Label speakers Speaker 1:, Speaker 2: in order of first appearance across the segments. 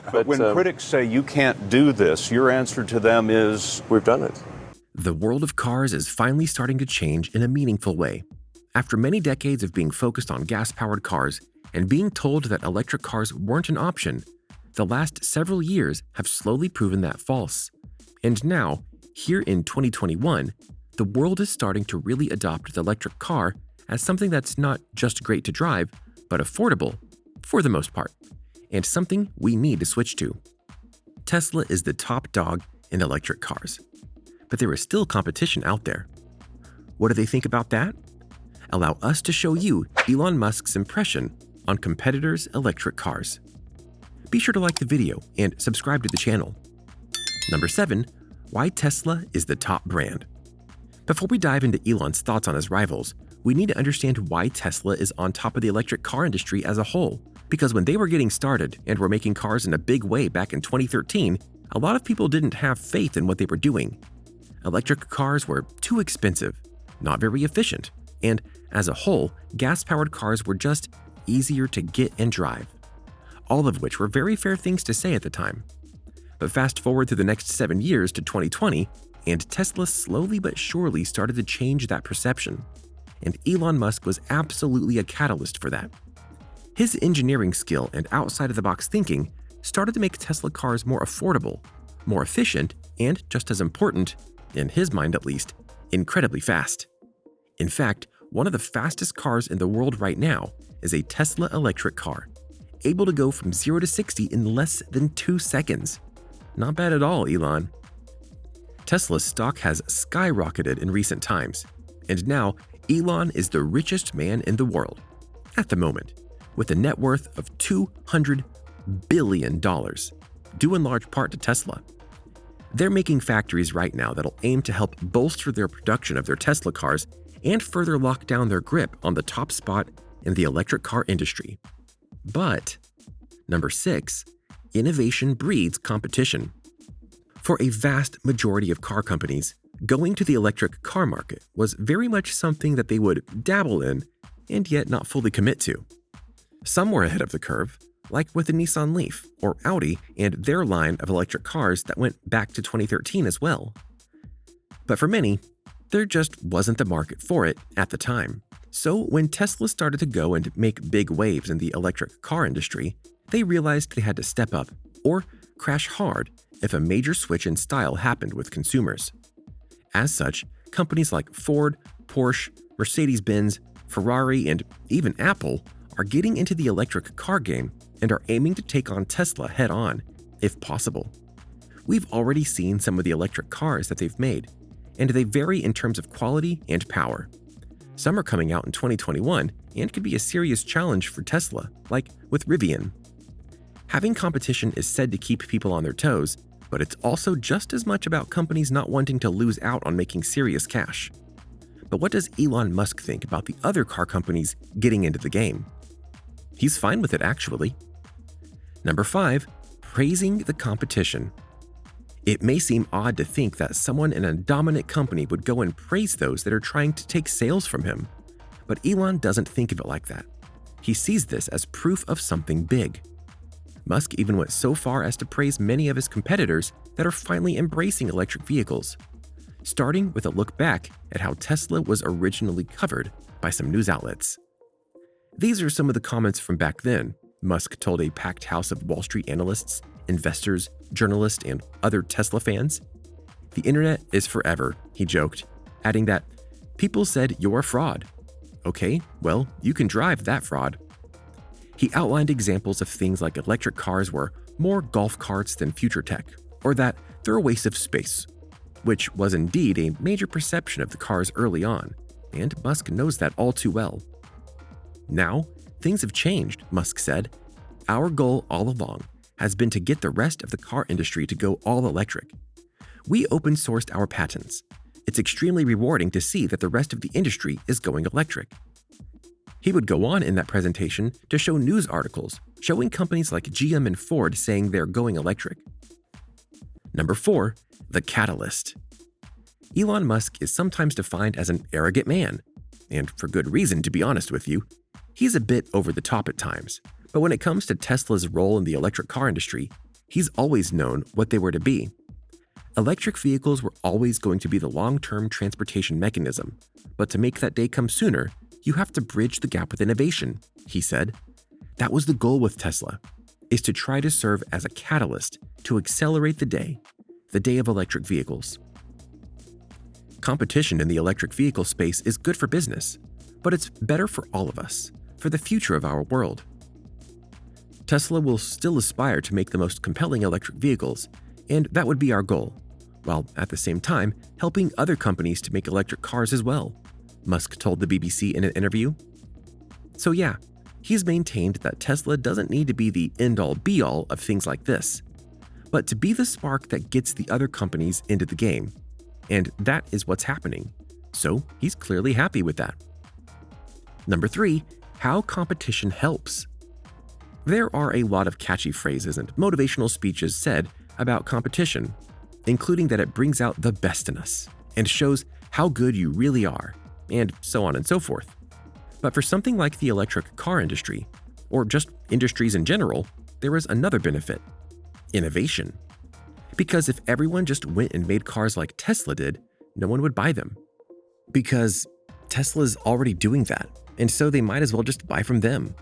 Speaker 1: But
Speaker 2: when critics say you can't do this, your answer to them is,
Speaker 1: we've done it.
Speaker 3: The world of cars is finally starting to change in a meaningful way. After many decades of being focused on gas-powered cars and being told that electric cars weren't an option, the last several years have slowly proven that false. And now, here in 2021, the world is starting to really adopt the electric car as something that's not just great to drive, but affordable, for the most part, and something we need to switch to. Tesla is the top dog in electric cars, but there is still competition out there. What do they think about that? Allow us to show you Elon Musk's impression on competitors' electric cars. Be sure to like the video and subscribe to the channel. Number 7. Why Tesla is the top brand. Before we dive into Elon's thoughts on his rivals, we need to understand why Tesla is on top of the electric car industry as a whole. Because when they were getting started and were making cars in a big way back in 2013, a lot of people didn't have faith in what they were doing. Electric cars were too expensive, not very efficient, and as a whole, gas-powered cars were just easier to get and drive. All of which were very fair things to say at the time. But fast forward through the next 7 years to 2020, and Tesla slowly but surely started to change that perception. And Elon Musk was absolutely a catalyst for that. His engineering skill and outside-of-the-box thinking started to make Tesla cars more affordable, more efficient, and just as important, in his mind at least, incredibly fast. In fact, one of the fastest cars in the world right now is a Tesla electric car, able to go from 0 to 60 in less than 2 seconds. Not bad at all, Elon. Tesla's stock has skyrocketed in recent times, and now Elon is the richest man in the world, at the moment, with a net worth of $200 billion, due in large part to Tesla. They're making factories right now that'll aim to help bolster their production of their Tesla cars and further lock down their grip on the top spot in the electric car industry. But, number 6, innovation breeds competition. For a vast majority of car companies, going to the electric car market was very much something that they would dabble in and yet not fully commit to. Some were ahead of the curve, like with the Nissan Leaf or Audi and their line of electric cars that went back to 2013 as well. But for many, there just wasn't the market for it at the time. So when Tesla started to go and make big waves in the electric car industry, they realized they had to step up or crash hard if a major switch in style happened with consumers. As such, companies like Ford, Porsche, Mercedes-Benz, Ferrari, and even Apple are getting into the electric car game and are aiming to take on Tesla head-on, if possible. We've already seen some of the electric cars that they've made, and they vary in terms of quality and power. Some are coming out in 2021 and could be a serious challenge for Tesla, like with Rivian. Having competition is said to keep people on their toes, but it's also just as much about companies not wanting to lose out on making serious cash. But what does Elon Musk think about the other car companies getting into the game? He's fine with it, actually. Number 5, praising the competition. It may seem odd to think that someone in a dominant company would go and praise those that are trying to take sales from him, but Elon doesn't think of it like that. He sees this as proof of something big. Musk even went so far as to praise many of his competitors that are finally embracing electric vehicles, starting with a look back at how Tesla was originally covered by some news outlets. These are some of the comments from back then, Musk told a packed house of Wall Street analysts, investors, journalists, and other Tesla fans. "The internet is forever," he joked, adding that, "People said you're a fraud. Okay, well, you can drive that fraud." He outlined examples of things like electric cars were more golf carts than future tech, or that they're a waste of space, which was indeed a major perception of the cars early on, and Musk knows that all too well. Now, things have changed, Musk said. "Our goal all along has been to get the rest of the car industry to go all electric. We open-sourced our patents. It's extremely rewarding to see that the rest of the industry is going electric." He would go on in that presentation to show news articles showing companies like GM and Ford saying they're going electric. Number 4, the catalyst. Elon Musk is sometimes defined as an arrogant man, and for good reason, to be honest with you. He's a bit over the top at times, but when it comes to Tesla's role in the electric car industry, He's always known what they were to be. Electric vehicles were always going to be the long-term transportation mechanism, but to make that day come sooner, you have to bridge the gap with innovation, he said. That was the goal with Tesla, is to try to serve as a catalyst to accelerate the day of electric vehicles. Competition in the electric vehicle space is good for business, but it's better for all of us, for the future of our world. Tesla will still aspire to make the most compelling electric vehicles, and that would be our goal, while at the same time helping other companies to make electric cars as well, Musk told the BBC in an interview. So yeah, he's maintained that Tesla doesn't need to be the end-all be-all of things like this, but to be the spark that gets the other companies into the game. And that is what's happening. So he's clearly happy with that. Number 3, how competition helps. There are a lot of catchy phrases and motivational speeches said about competition, including that it brings out the best in us and shows how good you really are, and so on and so forth. But for something like the electric car industry, or just industries in general, there is another benefit: innovation. Because if everyone just went and made cars like Tesla did, no one would buy them. Because Tesla's already doing that, and so they might as well just buy from them.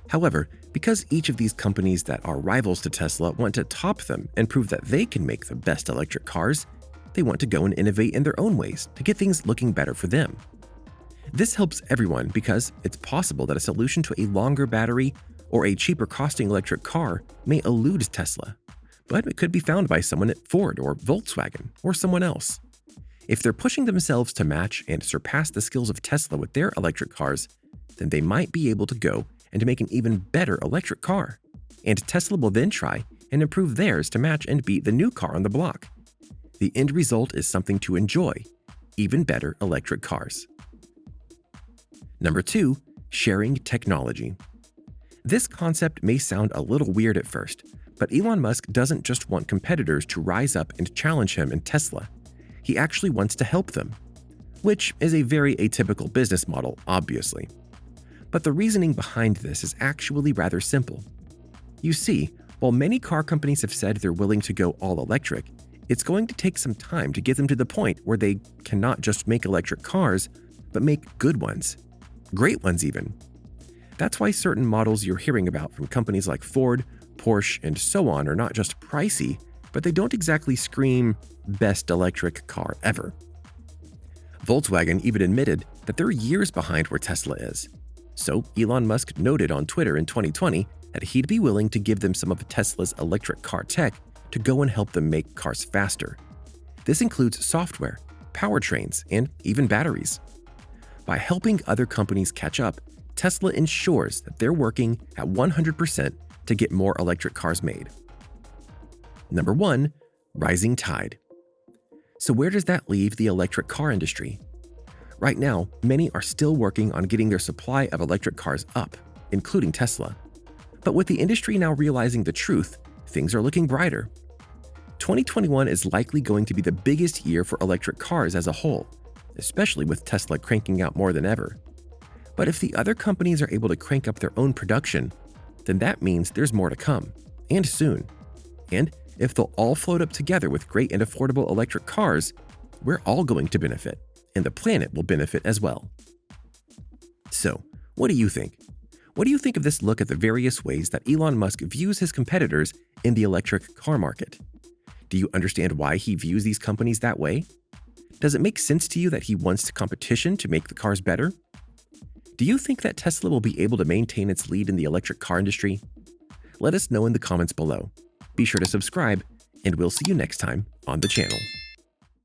Speaker 3: However, because each of these companies that are rivals to Tesla want to top them and prove that they can make the best electric cars, they want to go and innovate in their own ways to get things looking better for them. This helps everyone because it's possible that a solution to a longer battery or a cheaper costing electric car may elude Tesla, but it could be found by someone at Ford or Volkswagen or someone else. If they're pushing themselves to match and surpass the skills of Tesla with their electric cars, then they might be able to go and to make an even better electric car. And Tesla will then try and improve theirs to match and beat the new car on the block. The end result is something to enjoy: even better electric cars. Number 2, sharing technology. This concept may sound a little weird at first, but Elon Musk doesn't just want competitors to rise up and challenge him and Tesla. He actually wants to help them, which is a very atypical business model, obviously. But the reasoning behind this is actually rather simple. You see, while many car companies have said they're willing to go all electric, it's going to take some time to get them to the point where they cannot just make electric cars, but make good ones. Great ones even. That's why certain models you're hearing about from companies like Ford, Porsche, and so on are not just pricey, but they don't exactly scream best electric car ever. Volkswagen even admitted that they're years behind where Tesla is. So Elon Musk noted on Twitter in 2020 that he'd be willing to give them some of Tesla's electric car tech to go and help them make cars faster. This includes software, powertrains, and even batteries. By helping other companies catch up, Tesla ensures that they're working at 100% to get more electric cars made. Number 1, rising tide. So where does that leave the electric car industry? Right now, many are still working on getting their supply of electric cars up, including Tesla. But with the industry now realizing the truth, things are looking brighter. 2021 is likely going to be the biggest year for electric cars as a whole, especially with Tesla cranking out more than ever. But if the other companies are able to crank up their own production, then that means there's more to come, and soon. And if they'll all float up together with great and affordable electric cars, we're all going to benefit, and the planet will benefit as well. So, what do you think? What do you think of this look at the various ways that Elon Musk views his competitors in the electric car market? Do you understand why he views these companies that way? Does it make sense to you that he wants competition to make the cars better? Do you think that Tesla will be able to maintain its lead in the electric car industry? Let us know in the comments below. Be sure to subscribe, and we'll see you next time on the channel.